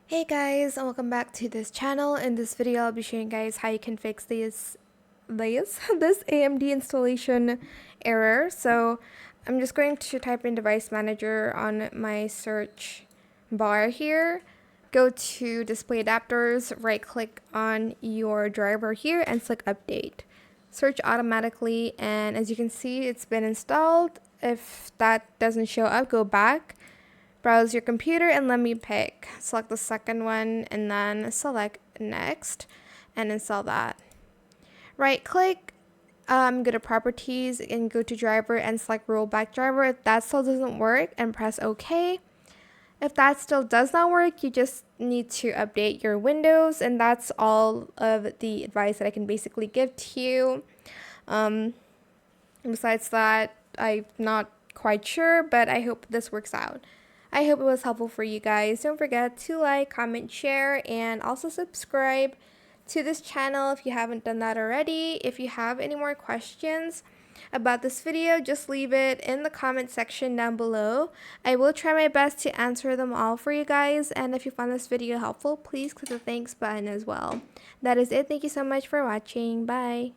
Hey guys, and welcome back to this channel. In this video, I'll be showing you guys how you can fix this AMD installation error. So I'm just going to type in device manager on my search bar here. Go to display adapters, right click on your driver here and select update. Search automatically, and as you can see, it's been installed. If that doesn't show up, go back. Browse your computer and let me pick. Select the second one and then select next and install that. Right click, go to properties and go to driver and select rollback driver. If that still doesn't work, and press OK. If that still does not work, you just need to update your Windows, and that's all of the advice that I can basically give to you. Besides that, I'm not quite sure, but I hope this works out. I hope it was helpful for you guys. Don't forget to like, comment, share, and also subscribe to this channel if you haven't done that already. If you have any more questions about this video, just leave it in the comment section down below. I will try my best to answer them all for you guys, and if you found this video helpful, please click the thanks button as well. That is it. Thank you so much for watching. Bye.